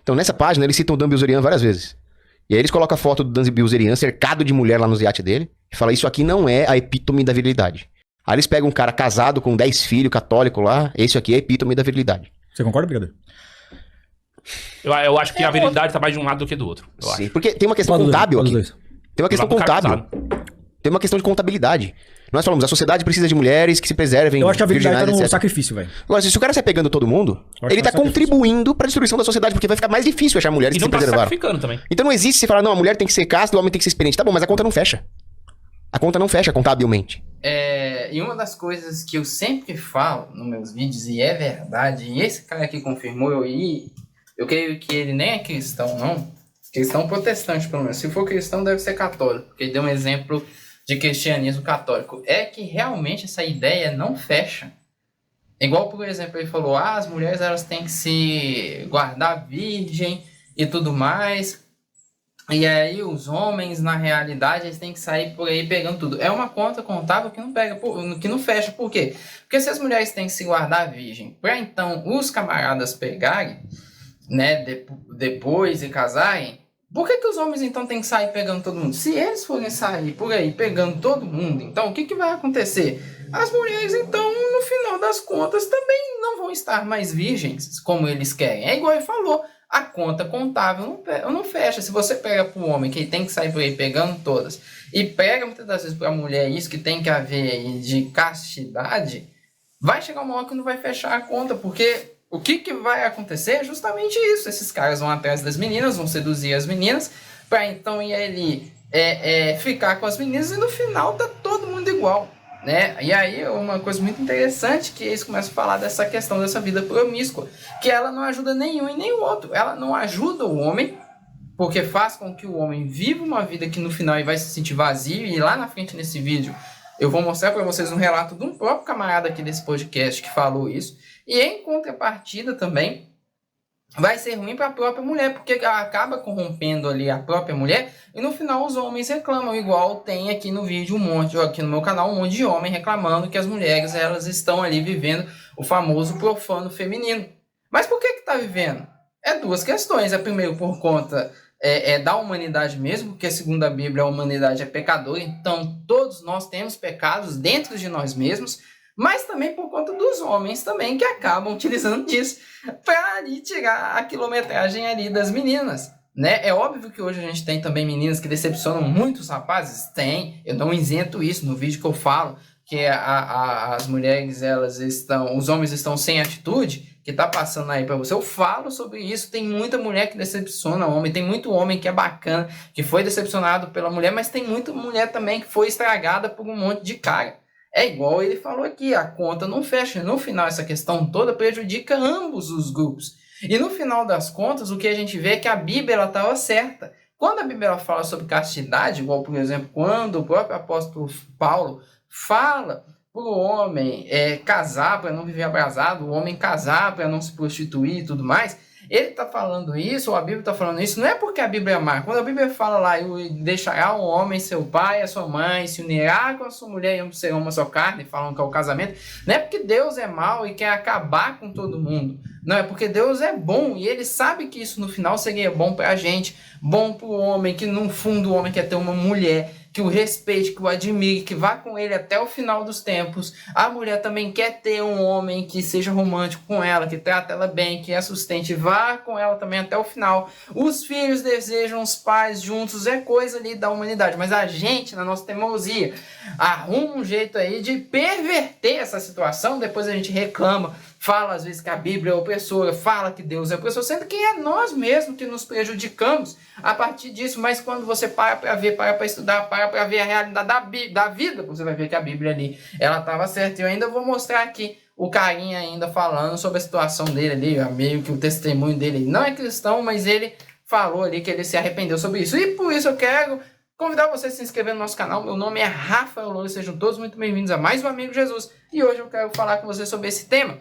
Então, nessa página, eles citam o Dan Bilzerian várias vezes. E aí eles colocam a foto do Dan Bilzerian cercado de mulher lá nos iates dele e fala, isso aqui não é a epítome da virilidade. Aí eles pegam um cara casado com 10 filhos, católico lá, esse aqui é a epítome da virilidade. Você concorda, Brigadeiro? Eu acho que a virilidade tá mais de um lado do que do outro. Sim, porque tem uma questão contábil aqui. Tem uma questão contábil. Tem uma questão de contabilidade. Nós falamos, a sociedade precisa de mulheres que se preservem. Eu acho que a virilidade tá no etc. sacrifício, velho. Agora, se o cara sai pegando todo mundo, ele tá contribuindo pra destruição da sociedade, porque vai ficar mais difícil achar mulheres que se preservaram. Sacrificando também. Então não existe se falar, não, a mulher tem que ser casta, o homem tem que ser experiente. Tá bom, mas a conta não fecha. A conta não fecha contabilmente. E uma das coisas que eu sempre falo nos meus vídeos, e é verdade, e esse cara aqui confirmou, eu creio que ele nem é cristão, não. Cristão protestante, pelo menos. Se for cristão, deve ser católico, porque ele deu um exemplo de cristianismo católico. É que realmente essa ideia não fecha. Igual, por exemplo, ele falou, as mulheres elas têm que se guardar virgem e tudo mais. E aí os homens, na realidade, eles têm que sair por aí pegando tudo. É uma conta contábil que não pega, que não fecha. Por quê? Porque se as mulheres têm que se guardar virgem, para então os camaradas pegarem, né, depois e casarem, por que os homens então têm que sair pegando todo mundo? Se eles forem sair por aí pegando todo mundo, então o que vai acontecer? As mulheres então, no final das contas, também não vão estar mais virgens como eles querem. É igual ele falou, a conta contábil não fecha. Se você pega para o homem que tem que sair por aí pegando todas, e pega muitas das vezes para a mulher isso que tem que haver aí de castidade, vai chegar uma hora que não vai fechar a conta, porque o que vai acontecer é justamente isso. Esses caras vão atrás das meninas, vão seduzir as meninas, para então ir ali ficar com as meninas, e no final tá todo mundo igual, né? E aí uma coisa muito interessante que eles começam a falar dessa questão dessa vida promíscua, que ela não ajuda nenhum e nem o outro. Ela não ajuda o homem, porque faz com que o homem viva uma vida que no final ele vai se sentir vazio, e lá na frente nesse vídeo eu vou mostrar para vocês um relato de um próprio camarada aqui desse podcast que falou isso. E em contrapartida também vai ser ruim para a própria mulher, porque ela acaba corrompendo ali a própria mulher, e no final os homens reclamam, igual tem aqui no vídeo aqui no meu canal, um monte de homem reclamando que as mulheres elas estão ali vivendo o famoso profano feminino. Mas por que está vivendo? É duas questões. É primeiro por conta da humanidade mesmo, porque segundo a Bíblia a humanidade é pecadora, então todos nós temos pecados dentro de nós mesmos, mas também por conta dos homens também que acabam utilizando disso para ali tirar a quilometragem ali das meninas, né? É óbvio que hoje a gente tem também meninas que decepcionam muitos rapazes, eu não isento isso no vídeo que eu falo que as mulheres os homens estão sem atitude, que tá passando aí para você, eu falo sobre isso. Tem muita mulher que decepciona homem, tem muito homem que é bacana, que foi decepcionado pela mulher, mas tem muita mulher também que foi estragada por um monte de cara. É igual ele falou aqui, a conta não fecha. No final, essa questão toda prejudica ambos os grupos. E no final das contas, o que a gente vê é que a Bíblia estava certa. Quando a Bíblia fala sobre castidade, igual, por exemplo, quando o próprio apóstolo Paulo fala para o homem casar para não viver abrasado, o homem casar para não se prostituir e tudo mais, ele está falando isso, ou a Bíblia está falando isso, não é porque a Bíblia é má. Quando a Bíblia fala lá, deixará o homem, seu pai, a sua mãe, se unirá com a sua mulher e ambos serão uma só carne, falam que é o casamento, não é porque Deus é mau e quer acabar com todo mundo. Não, é porque Deus é bom e ele sabe que isso no final seria bom para a gente, bom para o homem, que no fundo o homem quer ter uma mulher que o respeite, que o admire, que vá com ele até o final dos tempos. A mulher também quer ter um homem que seja romântico com ela, que trata ela bem, que a sustente, vá com ela também até o final. Os filhos desejam os pais juntos, é coisa ali da humanidade. Mas a gente, na nossa teimosia, arruma um jeito aí de perverter essa situação, depois a gente reclama, fala às vezes que a Bíblia é opressora, fala que Deus é opressor, sendo que é nós mesmos que nos prejudicamos a partir disso. Mas quando você para ver, para estudar, para ver a realidade da vida, você vai ver que a Bíblia ali, ela estava certa. E eu ainda vou mostrar aqui o carinha ainda falando sobre a situação dele ali, meio que o testemunho dele. Ele não é cristão, mas ele falou ali que ele se arrependeu sobre isso. E por isso eu quero convidar você a se inscrever no nosso canal. Meu nome é Rafael Loures, sejam todos muito bem-vindos a mais um Amigo Jesus. E hoje eu quero falar com você sobre esse tema.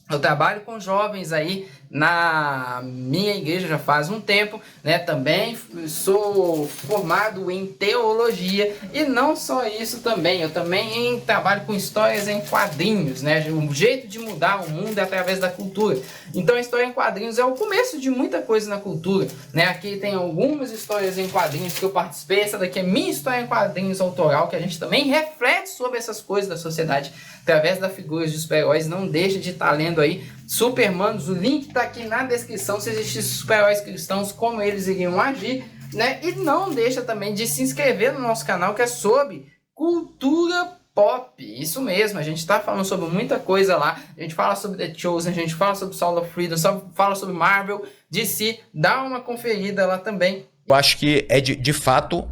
Eu trabalho com jovens aí na minha igreja já faz um tempo, né? Também sou formado em teologia e não só isso também, eu também trabalho com histórias em quadrinhos, né? Um jeito de mudar o mundo é através da cultura. Então a história em quadrinhos é o começo de muita coisa na cultura, né? Aqui tem algumas histórias em quadrinhos que eu participei, essa daqui é minha história em quadrinhos autoral, que a gente também reflete sobre essas coisas da sociedade através da figura de super-heróis. Não deixa de estar lendo aí Supermanos, o link está aqui na descrição. Se existissem super-heróis cristãos, como eles iriam agir, né? E não deixa também de se inscrever no nosso canal, que é sobre cultura pop. Isso mesmo, a gente está falando sobre muita coisa lá. A gente fala sobre The Chosen, a gente fala sobre Soul of Freedom, fala sobre Marvel, DC. Dá uma conferida lá também. Eu acho que de fato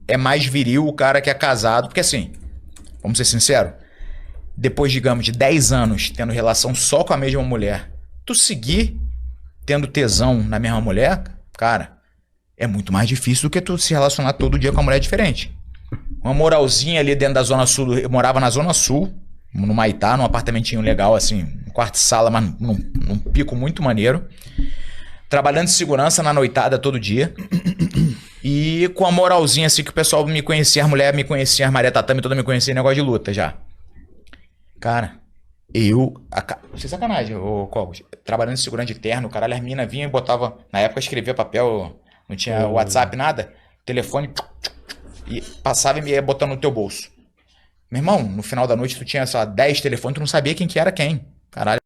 é mais viril o cara que é casado, porque assim, vamos ser sinceros, depois, digamos, de 10 anos tendo relação só com a mesma mulher, tu seguir tendo tesão na mesma mulher, cara, é muito mais difícil do que tu se relacionar todo dia com uma mulher diferente. Uma moralzinha ali dentro da Zona Sul, eu morava na Zona Sul, no Maitá, num apartamentinho legal, assim, um quarto de sala, mas num pico muito maneiro. Trabalhando de segurança na noitada todo dia. E com a moralzinha, assim, que o pessoal me conhecia, as mulheres me conheciam, as Maria Tatame toda me conhecia, negócio de luta já. Cara, sem sacanagem, Cogos, trabalhando de segurança de terno, caralho, as minas vinham e botava, na época escrevia papel, não tinha WhatsApp, nada, telefone, e passava e me ia botando no teu bolso. Meu irmão, no final da noite tu tinha, sei lá, 10 telefones, tu não sabia quem que era quem, caralho.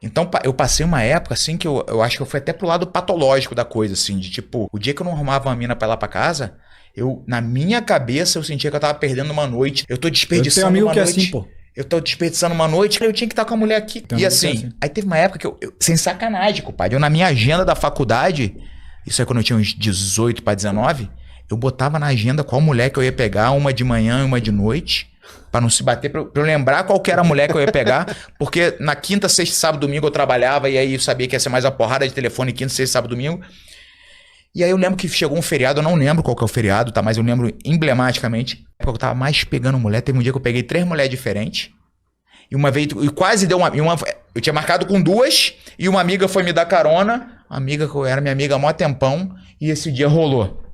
Então eu passei uma época, assim, que eu acho que eu fui até pro lado patológico da coisa, assim, de tipo, o dia que eu não arrumava uma mina pra ir lá pra casa, na minha cabeça, eu sentia que eu tava perdendo uma noite, eu tô desperdiçando uma noite. Assim, pô. Eu tô desperdiçando uma noite, eu tinha que estar com a mulher aqui. E assim, aí teve uma época que eu sem sacanagem, compadre, eu na minha agenda da faculdade, isso aí quando eu tinha uns 18 pra 19, eu botava na agenda qual mulher que eu ia pegar, uma de manhã e uma de noite, pra não se bater, pra eu lembrar qual que era a mulher que eu ia pegar, porque na quinta, sexta, sábado, domingo eu trabalhava e aí eu sabia que ia ser mais uma porrada de telefone quinta, sexta, sábado, domingo. E aí eu lembro que chegou um feriado, eu não lembro qual que é o feriado, tá? Mas eu lembro emblematicamente, porque eu tava mais pegando mulher. Teve um dia que eu peguei 3 mulheres diferentes. E uma vez, e quase deu eu tinha marcado com 2, e uma amiga foi me dar carona. Uma amiga que era minha amiga há mó tempão, e esse dia rolou.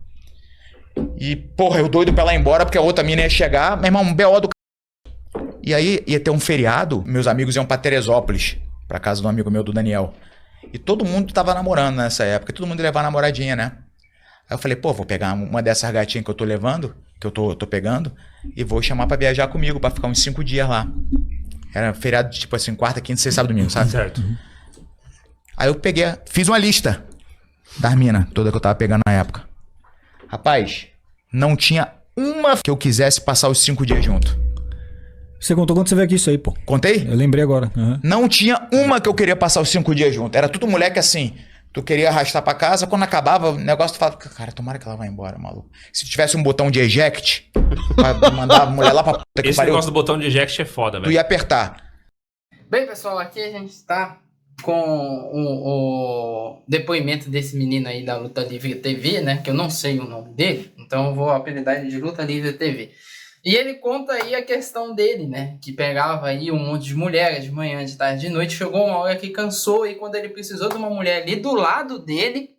E, porra, eu doido pra ela ir embora, porque a outra mina ia chegar, meu irmão, um B.O. do c... E aí ia ter um feriado, meus amigos iam pra Teresópolis, pra casa de um amigo meu, do Daniel. E todo mundo tava namorando nessa época, todo mundo ia levar a namoradinha, né? Aí eu falei, pô, vou pegar uma dessas gatinhas que eu tô levando, que eu tô pegando, e vou chamar pra viajar comigo, pra ficar uns 5 dias lá. Era feriado, tipo assim, quarta, quinta, sexta, sábado, domingo, sabe? Certo. Aí eu fiz uma lista das minas, toda que eu tava pegando na época. Rapaz, não tinha uma que eu quisesse passar os 5 dias junto. Você contou quando você veio aqui isso aí, pô. Contei? Eu lembrei agora. Uhum. Não tinha uma que eu queria passar os 5 dias junto. Era tudo moleque assim, tu queria arrastar pra casa, quando acabava o negócio, tu falava, cara, tomara que ela vá embora, maluco. Se tivesse um botão de eject, pra mandar a mulher lá pra puta que Esse pariu, negócio do botão de eject é foda, tu velho. ia apertar. Bem, pessoal, aqui a gente está com o depoimento desse menino aí da Luta Livre TV, né? Que eu não sei o nome dele, então eu vou apelidar ele de Luta Livre TV. E ele conta aí a questão dele, né? Que pegava aí um monte de mulheres de manhã, de tarde, de noite. Chegou uma hora que cansou e quando ele precisou de uma mulher ali do lado dele,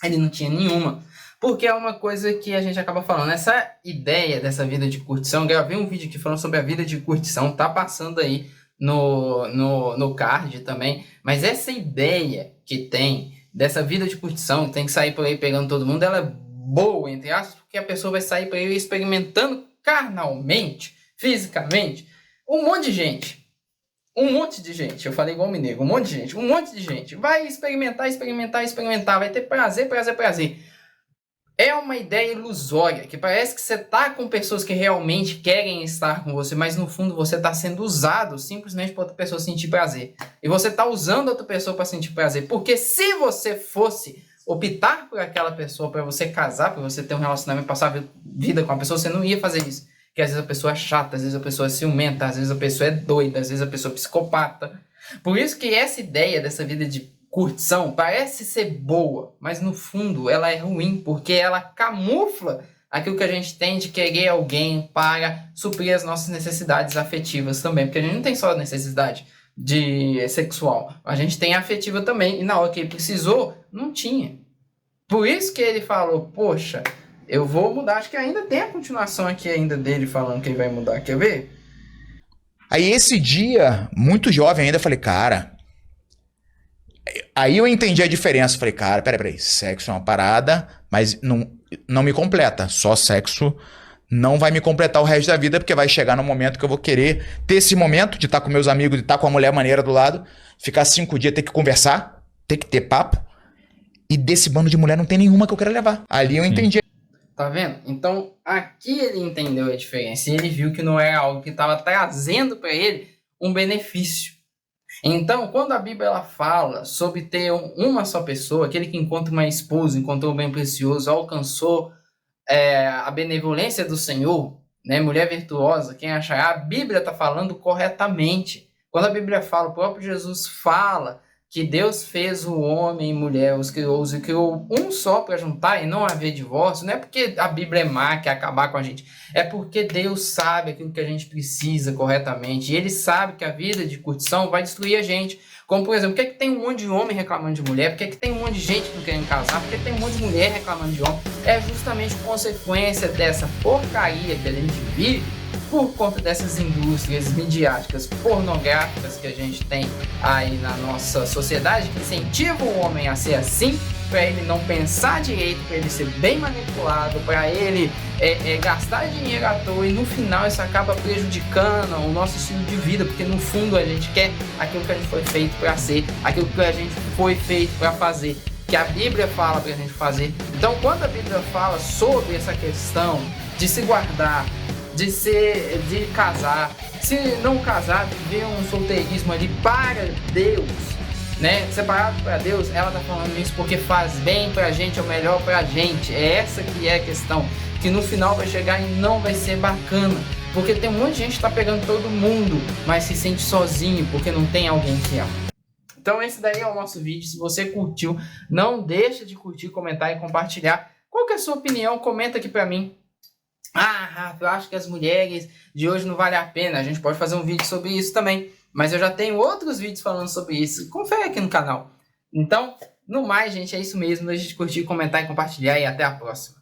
ele não tinha nenhuma. Porque é uma coisa que a gente acaba falando. Essa ideia dessa vida de curtição, eu gravei um vídeo aqui falando sobre a vida de curtição, tá passando aí no card também. Mas essa ideia que tem dessa vida de curtição, que tem que sair por aí pegando todo mundo, ela é boa, entre aspas, porque a pessoa vai sair por aí experimentando carnalmente, fisicamente, um monte de gente. Eu falei igual o mineiro, um monte de gente. Vai experimentar, vai ter prazer. É uma ideia ilusória, que parece que você tá com pessoas que realmente querem estar com você, mas no fundo você tá sendo usado simplesmente para outra pessoa sentir prazer. E você tá usando outra pessoa para sentir prazer, porque se você fosse optar por aquela pessoa, para você casar, para você ter um relacionamento, passar a vida com a pessoa, você não ia fazer isso. Porque às vezes a pessoa é chata, às vezes a pessoa é ciumenta, às vezes a pessoa é doida, às vezes a pessoa é psicopata. Por isso que essa ideia dessa vida de curtição parece ser boa, mas no fundo ela é ruim, porque ela camufla aquilo que a gente tem de querer alguém para suprir as nossas necessidades afetivas também, porque a gente não tem só necessidade de sexual. A gente tem afetiva também. E na hora que ele precisou, não tinha. Por isso que ele falou, poxa, eu vou mudar. Acho que ainda tem a continuação aqui ainda dele falando que ele vai mudar. Quer ver? Aí esse dia, muito jovem ainda, eu falei, cara... Aí eu entendi a diferença. Falei, cara, peraí, sexo é uma parada, mas não me completa. Só sexo não vai me completar o resto da vida, porque vai chegar no momento que eu vou querer ter esse momento de estar com meus amigos, de estar com a mulher maneira do lado, ficar 5 dias, ter que conversar, ter que ter papo, e desse bando de mulher não tem nenhuma que eu quero levar. Ali eu entendi. Tá vendo? Então, aqui ele entendeu a diferença e ele viu que não era algo que estava trazendo para ele um benefício. Então, quando a Bíblia ela fala sobre ter uma só pessoa, aquele que encontra uma esposa, encontrou um bem precioso, alcançou a benevolência do Senhor, né? Mulher virtuosa, quem achará, a Bíblia está falando corretamente. Quando a Bíblia fala, o próprio Jesus fala que Deus fez o homem e mulher, os criou um só para juntar e não haver divórcio, não é porque a Bíblia é má, quer acabar com a gente, é porque Deus sabe aquilo que a gente precisa corretamente, e Ele sabe que a vida de curtição vai destruir a gente. Como, por exemplo, por que tem um monte de homem reclamando de mulher? Por que tem um monte de gente não querendo casar? Por que tem um monte de mulher reclamando de homem? É justamente consequência dessa porcaria que a gente vive por conta dessas indústrias midiáticas pornográficas que a gente tem aí na nossa sociedade, que incentivam o homem a ser assim, para ele não pensar direito, para ele ser bem manipulado, para ele gastar dinheiro à toa, e no final isso acaba prejudicando o nosso estilo de vida, porque no fundo a gente quer aquilo que a gente foi feito para ser, aquilo que a gente foi feito para fazer, que a Bíblia fala para a gente fazer. Então, quando a Bíblia fala sobre essa questão de se guardar, de casar, se não casar, viver um solteirismo ali para Deus, né, separado para Deus, ela tá falando isso porque faz bem pra gente, é o melhor pra gente. É essa que é a questão, que no final vai chegar e não vai ser bacana, porque tem um monte de gente que tá pegando todo mundo, mas se sente sozinho porque não tem alguém que ama. Então esse daí é o nosso vídeo. Se você curtiu, não deixa de curtir, comentar e compartilhar. Qual que é a sua opinião? Comenta aqui pra mim. Ah, Rafa, eu acho que as mulheres de hoje não vale a pena. A gente pode fazer um vídeo sobre isso também, mas eu já tenho outros vídeos falando sobre isso. Confere aqui no canal. Então, no mais, gente, é isso mesmo. Não deixe de curtir, comentar e compartilhar, e até a próxima.